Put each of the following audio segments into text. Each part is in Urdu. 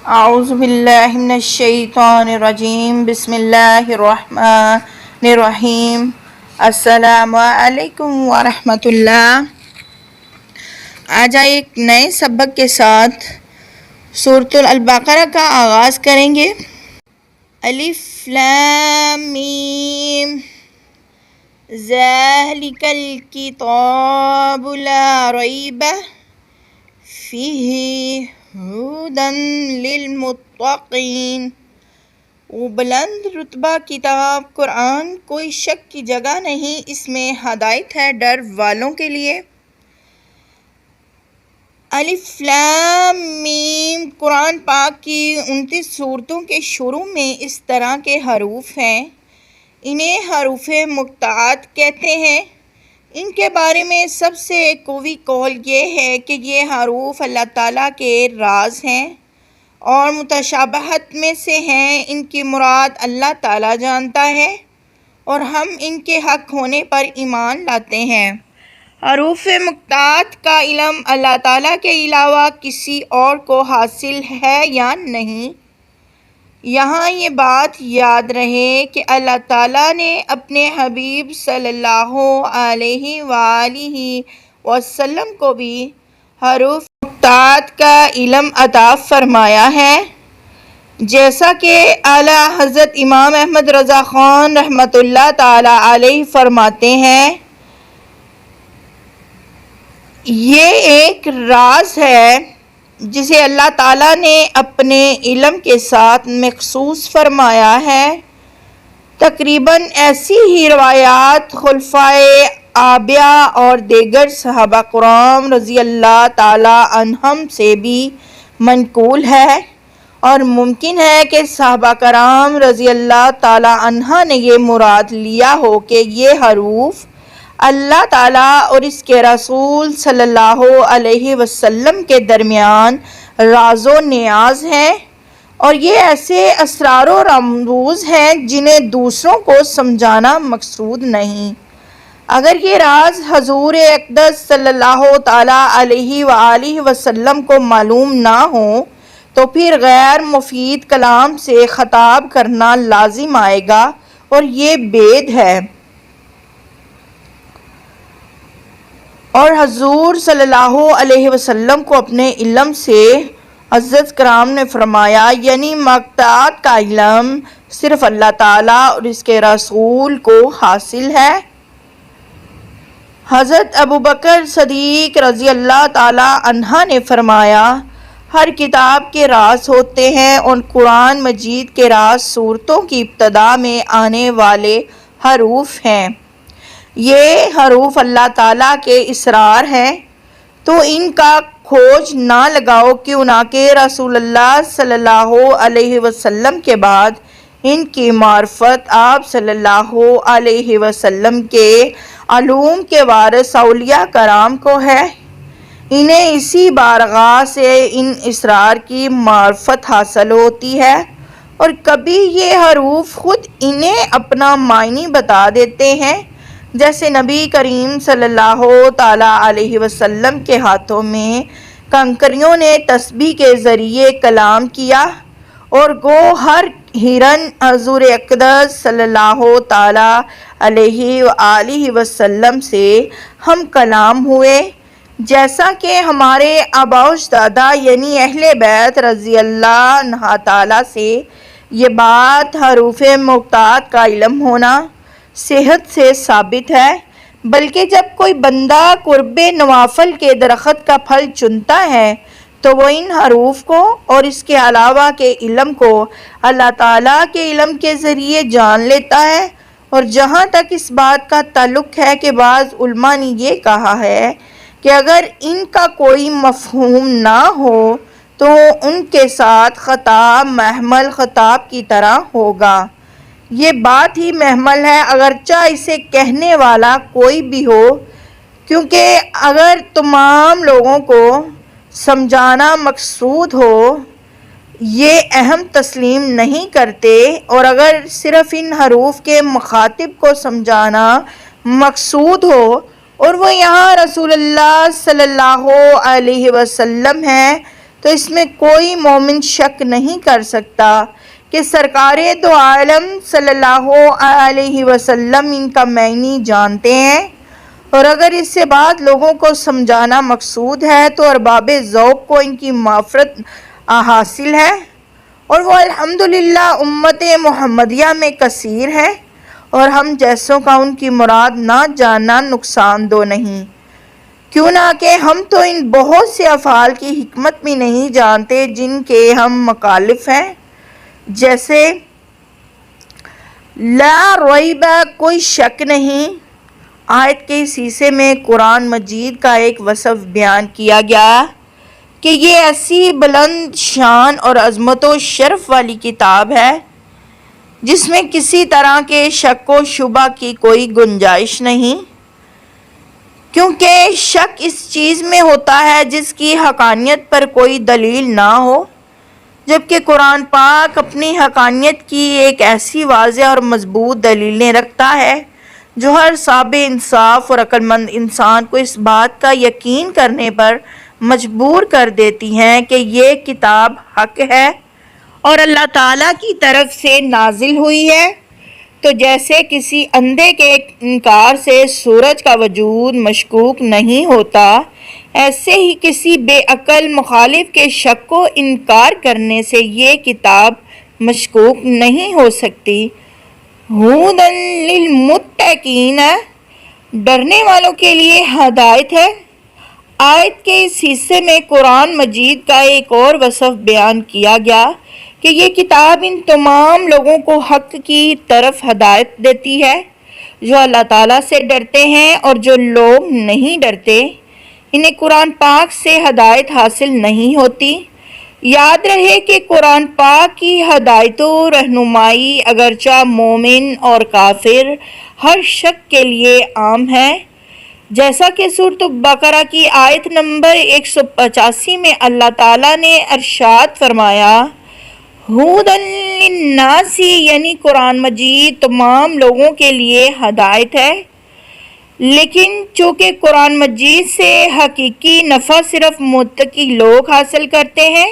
اعوذ باللہ من الشیطان الرجیم بسم اللہ الرحمن الرحیم السلام علیکم ورحمۃ اللہ۔ آج ایک نئے سبق کے ساتھ سورۃ البقرہ کا آغاز کریں گے۔ الف لام میم ذالک الکتاب لا ریب فیہ ہدی للمتقین۔ وہ بلند رتبہ کتاب قرآن کوئی شک کی جگہ نہیں، اس میں ہدایت ہے ڈر والوں کے لیے۔ الف لام میم قرآن پاک کی 29 صورتوں کے شروع میں اس طرح کے حروف ہیں، انہیں حروف مقطعات کہتے ہیں۔ ان کے بارے میں سب سے قوی قول یہ ہے کہ یہ حروف اللہ تعالیٰ کے راز ہیں اور متشابہت میں سے ہیں۔ ان کی مراد اللہ تعالیٰ جانتا ہے اور ہم ان کے حق ہونے پر ایمان لاتے ہیں۔ حروف مقطعات کا علم اللہ تعالیٰ کے علاوہ کسی اور کو حاصل ہے یا نہیں؟ یہاں یہ بات یاد رہے کہ اللہ تعالیٰ نے اپنے حبیب صلی اللہ علیہ وآلہ وسلم کو بھی حروف مقطعات کا علم عطا فرمایا ہے، جیسا کہ اعلیٰ حضرت امام احمد رضا خان رحمۃ اللہ تعالیٰ علیہ فرماتے ہیں، یہ ایک راز ہے جسے اللہ تعالیٰ نے اپنے علم کے ساتھ مخصوص فرمایا ہے۔ تقریباً ایسی ہی روایات خلفائے آبیا اور دیگر صحابہ کرام رضی اللہ تعالیٰ عنہم سے بھی منقول ہے، اور ممکن ہے کہ صحابہ کرام رضی اللہ تعالیٰ عنہ نے یہ مراد لیا ہو کہ یہ حروف اللہ تعالیٰ اور اس کے رسول صلی اللہ علیہ وسلم کے درمیان راز و نیاز ہیں، اور یہ ایسے اسرار و رموز ہیں جنہیں دوسروں کو سمجھانا مقصود نہیں۔ اگر یہ راز حضور اقدس صلی اللہ تعالیٰ علیہ وآلہ وسلم کو معلوم نہ ہوں تو پھر غیر مفید کلام سے خطاب کرنا لازم آئے گا، اور یہ بید ہے۔ اور حضور صلی اللہ علیہ وسلم کو اپنے علم سے حضرت کرام نے فرمایا، یعنی مقطعات کا علم صرف اللہ تعالیٰ اور اس کے رسول کو حاصل ہے۔ حضرت ابوبکر صدیق رضی اللہ تعالیٰ عنہ نے فرمایا، ہر کتاب کے راز ہوتے ہیں، اور قرآن مجید کے راز سورتوں کی ابتدا میں آنے والے حروف ہیں۔ یہ حروف اللہ تعالیٰ کے اسرار ہیں، تو ان کا کھوج نہ لگاؤ، کیوں نہ کہ رسول اللہ صلی اللہ علیہ وسلم کے بعد ان کی معرفت آپ صلی اللہ علیہ وسلم کے علوم کے وارث اولیاء کرام کو ہے۔ انہیں اسی بارگاہ سے ان اسرار کی معرفت حاصل ہوتی ہے، اور کبھی یہ حروف خود انہیں اپنا معنی بتا دیتے ہیں، جیسے نبی کریم صلی اللہ تعالیٰ علیہ وسلم کے ہاتھوں میں کنکریوں نے تسبیح کے ذریعے کلام کیا، اور گو ہر ہرن حضور اقدس صلی اللہ تعالیٰ علیہ وآلہ وسلم سے ہم کلام ہوئے، جیسا کہ ہمارے آباء و اجداد یعنی اہل بیت رضی اللہ عنہ تعالیٰ سے یہ بات حروف مقطعات کا علم ہونا صحت سے ثابت ہے۔ بلکہ جب کوئی بندہ قرب نوافل کے درخت کا پھل چنتا ہے تو وہ ان حروف کو اور اس کے علاوہ کے علم کو اللہ تعالیٰ کے علم کے ذریعے جان لیتا ہے۔ اور جہاں تک اس بات کا تعلق ہے کہ بعض علماء نے یہ کہا ہے کہ اگر ان کا کوئی مفہوم نہ ہو تو ان کے ساتھ خطاب محمل خطاب کی طرح ہوگا۔ یہ بات ہی محمل ہے، اگرچہ اسے کہنے والا کوئی بھی ہو، کیونکہ اگر تمام لوگوں کو سمجھانا مقصود ہو، یہ اہم تسلیم نہیں کرتے، اور اگر صرف ان حروف کے مخاطب کو سمجھانا مقصود ہو اور وہ یہاں رسول اللہ صلی اللہ علیہ وسلم ہیں، تو اس میں کوئی مومن شک نہیں کر سکتا کہ سرکار دو عالم صلی اللہ علیہ وسلم ان کا معنی جانتے ہیں، اور اگر اس سے بعد لوگوں کو سمجھانا مقصود ہے تو ارباب ذوق کو ان کی معرفت حاصل ہے، اور وہ الحمدللہ امت محمدیہ میں کثیر ہے، اور ہم جیسوں کا ان کی مراد نہ جاننا نقصان دہ نہیں، کیوں نہ کہ ہم تو ان بہت سے افعال کی حکمت بھی نہیں جانتے جن کے ہم مخالف ہیں، جیسے لا ریب، کوئی شک نہیں۔ آیت کے اس حصے میں قرآن مجید کا ایک وصف بیان کیا گیا کہ یہ ایسی بلند شان اور عظمت و شرف والی کتاب ہے جس میں کسی طرح کے شک و شبہ کی کوئی گنجائش نہیں، کیونکہ شک اس چیز میں ہوتا ہے جس کی حقانیت پر کوئی دلیل نہ ہو، جبکہ قرآن پاک اپنی حقانیت کی ایک ایسی واضح اور مضبوط دلیلیں رکھتا ہے جو ہر صاحب انصاف اور عقل مند انسان کو اس بات کا یقین کرنے پر مجبور کر دیتی ہیں کہ یہ کتاب حق ہے اور اللہ تعالیٰ کی طرف سے نازل ہوئی ہے۔ تو جیسے کسی اندھے کے انکار سے سورج کا وجود مشکوک نہیں ہوتا، ایسے ہی کسی بے عقل مخالف کے شک کو انکار کرنے سے یہ کتاب مشکوک نہیں ہو سکتی۔ ھدی للمتقین، ڈرنے والوں کے لیے ہدایت ہے۔ آیت کے اس حصے میں قرآن مجید کا ایک اور وصف بیان کیا گیا کہ یہ کتاب ان تمام لوگوں کو حق کی طرف ہدایت دیتی ہے جو اللہ تعالیٰ سے ڈرتے ہیں، اور جو لوگ نہیں ڈرتے انہیں قرآن پاک سے ہدایت حاصل نہیں ہوتی۔ یاد رہے کہ قرآن پاک کی ہدایت و رہنمائی اگرچہ مومن اور کافر ہر شخص کے لیے عام ہے، جیسا کہ سورۃ بقرہ کی آیت نمبر 185 میں اللہ تعالیٰ نے ارشاد فرمایا، ھدی للناس، یعنی قرآن مجید تمام لوگوں کے لیے ہدایت ہے۔ لیکن چونکہ قرآن مجید سے حقیقی نفع صرف متقی لوگ حاصل کرتے ہیں،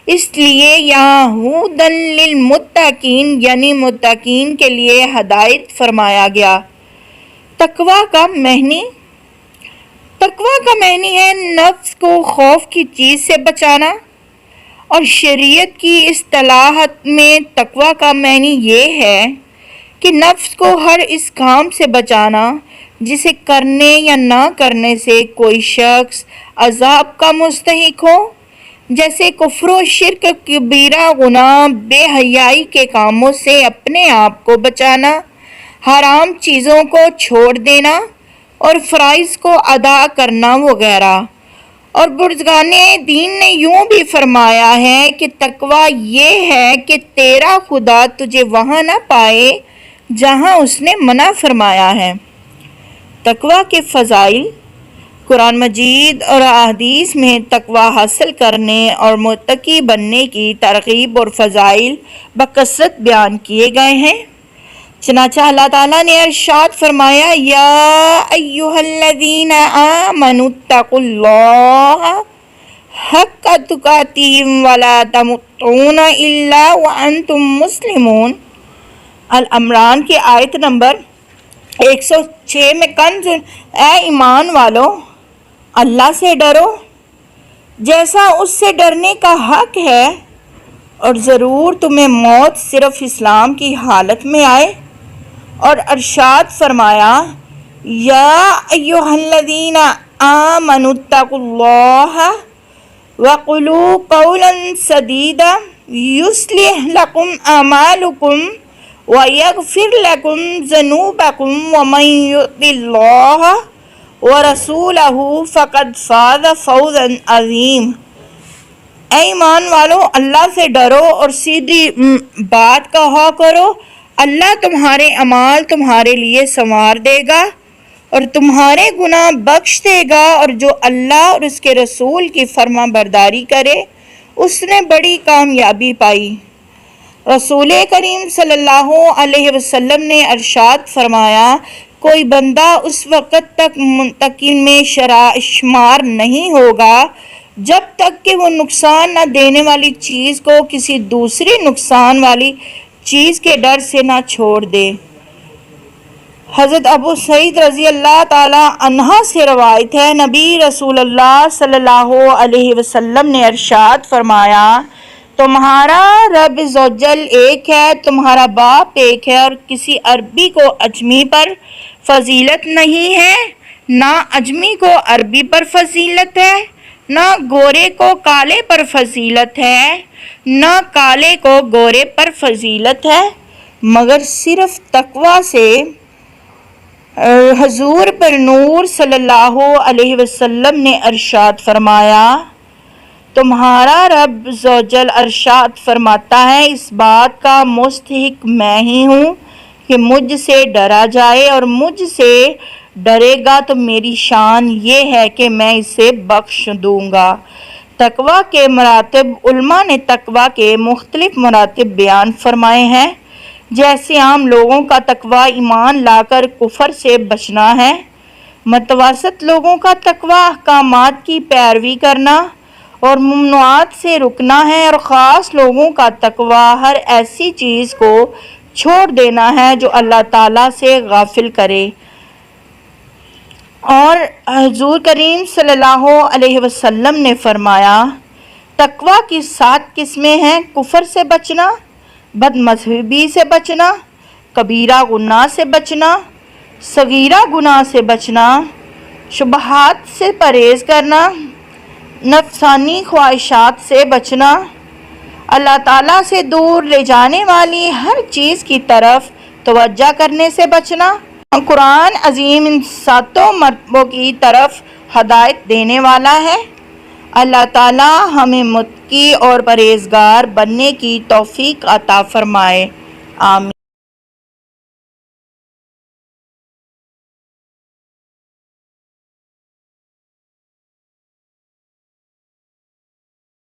اس لیے یہاں ھدی للمتقین یعنی متقین کے لیے ہدایت فرمایا گیا۔ تقویٰ کا معنی، تقویٰ کا معنی ہے نفس کو خوف کی چیز سے بچانا، اور شریعت کی اصطلاحات میں تقویٰ کا معنی یہ ہے کہ نفس کو ہر اس کام سے بچانا جسے کرنے یا نہ کرنے سے کوئی شخص عذاب کا مستحق ہو، جیسے کفر و شرک، کبیرہ گناہ، بے حیائی کے کاموں سے اپنے آپ کو بچانا، حرام چیزوں کو چھوڑ دینا اور فرائض کو ادا کرنا وغیرہ۔ اور بزرگان دین نے یوں بھی فرمایا ہے کہ تقویٰ یہ ہے کہ تیرا خدا تجھے وہاں نہ پائے جہاں اس نے منع فرمایا ہے۔ تقویٰ کے فضائل، قرآن مجید اور احادیث میں تقویٰ حاصل کرنے اور متقی بننے کی ترغیب اور فضائل بکثرت بیان کیے گئے ہیں۔ چنانچہ اللہ تعالیٰ نے ارشاد فرمایا، یا ایھا الذین آمنوا اتقوا اللہ حق تقاتہ ولا تموتن الا وانتم مسلمون۔ العمران کی آیت نمبر 106 میں کنز، اے ایمان والو، اللہ سے ڈرو جیسا اس سے ڈرنے کا حق ہے، اور ضرور تمہیں موت صرف اسلام کی حالت میں آئے۔ اور ارشاد فرمایا، یا ایھا الذین آمنوا اتقوا اللہ وقولوا قولا سدیدا یصلح لکم اعمالکم ویغفر لکم ذنوبکم ومن یطع اللہ ورسولہ فقد فاز فوزا عظیما۔ اے ایمان والو، اللہ سے ڈرو اور سیدھی بات کہا کرو، اللہ تمہارے اعمال تمہارے لیے سنوار دے گا اور تمہارے گناہ بخش دے گا، اور جو اللہ اور اس کے رسول کی فرما برداری کرے اس نے بڑی کامیابی پائی۔ رسول کریم صلی اللہ علیہ وسلم نے ارشاد فرمایا، کوئی بندہ اس وقت تک منتقین میں شمار نہیں ہوگا جب تک کہ وہ نقصان نہ دینے والی چیز کو کسی دوسری نقصان والی چیز کے ڈر سے نہ چھوڑ دے۔ حضرت ابو سعید رضی اللہ تعالی عنہ سے روایت ہے، نبی رسول اللہ صلی اللہ علیہ وسلم نے ارشاد فرمایا، تمہارا رب عزوجل ایک ہے، تمہارا باپ ایک ہے، اور کسی عربی کو اجمی پر فضیلت نہیں ہے، نہ اجمی کو عربی پر فضیلت ہے، نہ گورے کو کالے پر فضیلت ہے، نہ کالے کو گورے پر فضیلت ہے، مگر صرف تقوی سے۔ حضور پر نور صلی اللہ علیہ وسلم نے ارشاد فرمایا، تمہارا رب عزوجل ارشاد فرماتا ہے، اس بات کا مستحق میں ہی ہوں کہ مجھ سے ڈرا جائے، اور مجھ سے ڈرے گا تو میری شان یہ ہے کہ میں اسے بخش دوں گا۔ تقوی کے مراتب۔ علماء نے تقوی کے مختلف مراتب بیان فرمائے ہیں، جیسے عام لوگوں کا تقوی ایمان لا کر کفر سے بچنا ہے، متوسط لوگوں کا تقوی احکامات کی پیروی کرنا اور ممنوعات سے رکنا ہے، اور خاص لوگوں کا تقوی ہر ایسی چیز کو چھوڑ دینا ہے جو اللہ تعالیٰ سے غافل کرے۔ اور حضور کریم صلی اللہ علیہ وسلم نے فرمایا، تقوی کی 7 قسمیں ہیں: کفر سے بچنا، بد مذہبی سے بچنا، کبیرہ گناہ سے بچنا، صغیرہ گناہ سے بچنا، شبہات سے پرہیز کرنا، نفسانی خواہشات سے بچنا، اللہ تعالیٰ سے دور لے جانے والی ہر چیز کی طرف توجہ کرنے سے بچنا۔ قرآن عظیم ان 7 مرتبوں کی طرف ہدایت دینے والا ہے۔ اللہ تعالیٰ ہمیں متقی اور پرہیزگار بننے کی توفیق عطا فرمائے، آمین۔